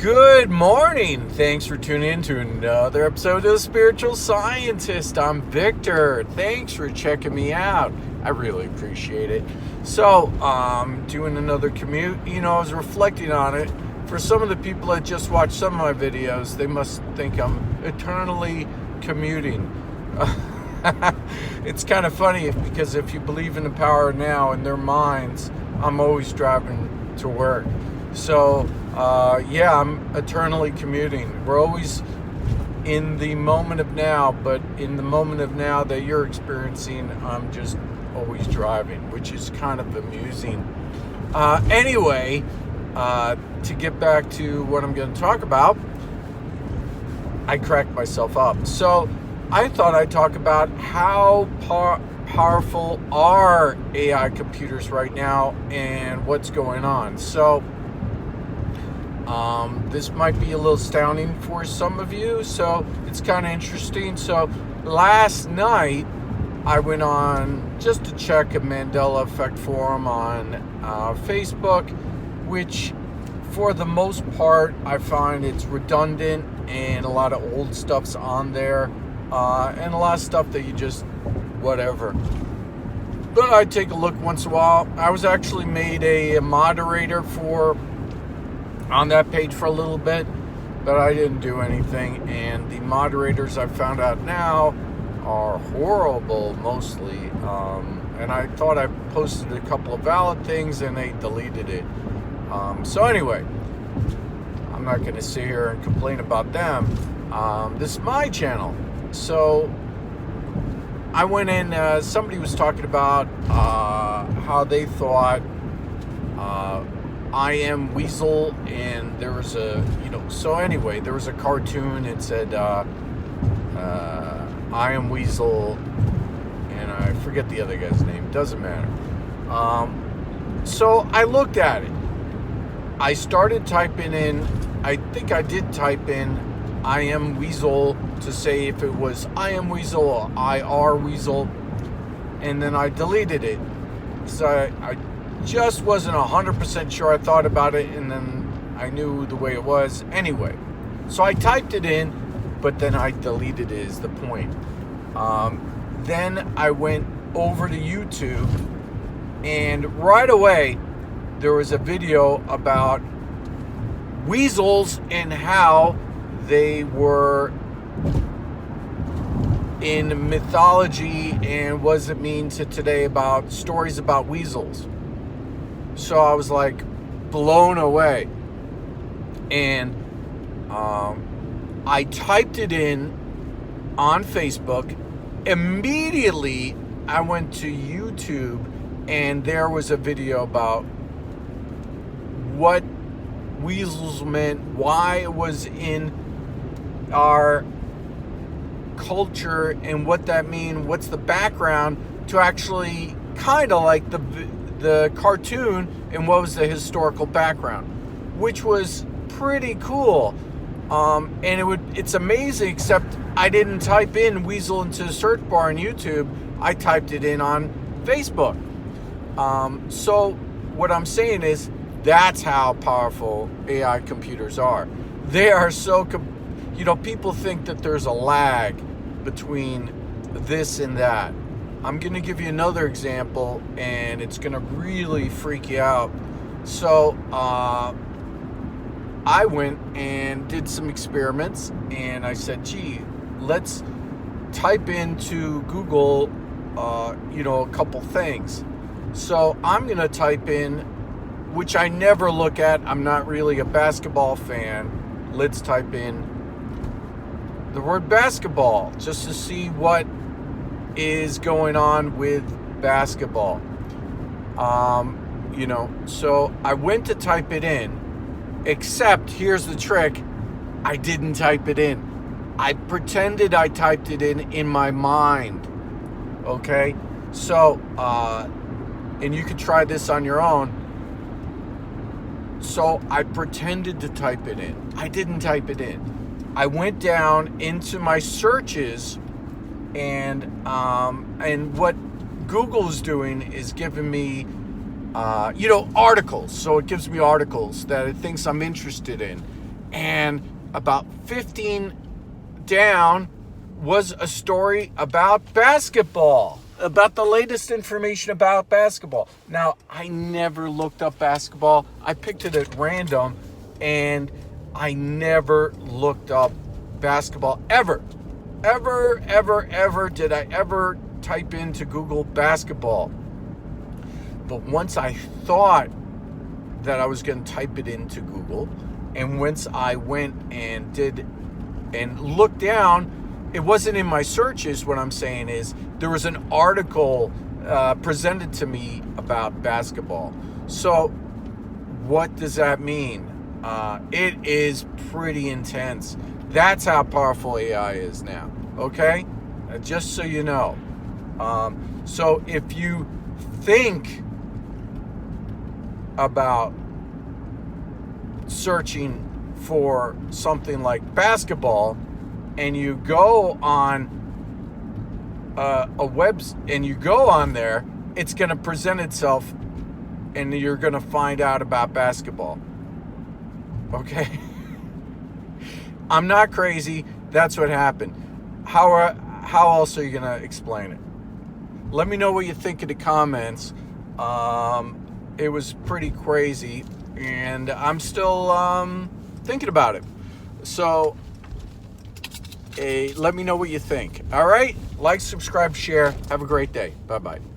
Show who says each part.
Speaker 1: Good morning. Thanks for tuning in to another episode of The Spiritual Scientist. I'm Victor. Thanks for checking me out. I really appreciate it. So, doing another commute. I was reflecting on it. For some of the people that just watch some of my videos, they must think I'm eternally commuting. It's kind of funny because if you believe in the power of now in their minds, I'm always driving to work. So, I'm eternally commuting. We're always in the moment of now, but in the moment of now that you're experiencing, I'm just always driving, which is kind of amusing. Anyway, to get back to what I'm going to talk about, I cracked myself up. So, I thought I'd talk about how powerful are AI computers right now and what's going on. So, this might be a little astounding for some of you, so it's kind of interesting. So last night, I went on just to check a Mandela Effect forum on Facebook, which for the most part, I find it's redundant and a lot of old stuff's on there, and a lot of stuff that you just, whatever. But I take a look once in a while. I was actually made a moderator on that page for a little bit, but I didn't do anything, and the moderators I found out now are horrible mostly, and I thought I posted a couple of valid things and they deleted it. So anyway, I'm not going to sit here and complain about them. This is my channel. So I went in, somebody was talking about how they thought I Am Weasel, and there was so anyway, there was a cartoon. It said I Am Weasel, and I forget the other guy's name, doesn't matter. So I looked at it. I started typing in, I think I did type in I Am Weasel to say if it was I Am Weasel or IR Weasel, and then I deleted it. So I just wasn't 100% sure. I thought about it, and then I knew the way it was. Anyway, so I typed it in, but then I deleted it is the point. Then I went over to YouTube, and right away, there was a video about weasels and how they were in mythology and what does it mean to today about stories about weasels. So I was like blown away, and I typed it in on Facebook. Immediately I went to YouTube, and there was a video about what weasels meant, why it was in our culture, and what that mean, what's the background to actually kind of like the cartoon, and what was the historical background, which was pretty cool. And it's amazing, except I didn't type in weasel into the search bar on YouTube. I typed it in on Facebook. So what I'm saying is that's how powerful AI computers are. They are so, people think that there's a lag between this and that. I'm going to give you another example, and it's going to really freak you out. So, I went and did some experiments, and I said, gee, let's type into Google, a couple things. So I'm going to type in, which I never look at. I'm not really a basketball fan. Let's type in the word basketball just to see what is going on with basketball. So I went to type it in, except here's the trick. I didn't type it in. I pretended I typed it in my mind. Okay? So, and you could try this on your own. So I pretended to type it in. I didn't type it in. I went down into my searches, and what Google's doing is giving me articles. So it gives me articles that it thinks I'm interested in. And about 15 down was a story about basketball, about the latest information about basketball. Now, I never looked up basketball. I picked it at random, and I never looked up basketball ever. Ever did I ever type into Google basketball. But once I thought that I was going to type it into Google, and once I went and did and looked down, it wasn't in my searches. What I'm saying is there was an article presented to me about basketball. So what does that mean? It is pretty intense. That's how powerful AI is now, okay? Just so you know. So if you think about searching for something like basketball, and you go on a web, and you go on there, it's going to present itself, and you're going to find out about basketball. Okay? I'm not crazy. That's what happened. How else are you going to explain it? Let me know what you think in the comments. It was pretty crazy, and I'm still thinking about it. So let me know what you think. All right? Like, subscribe, share. Have a great day. Bye-bye.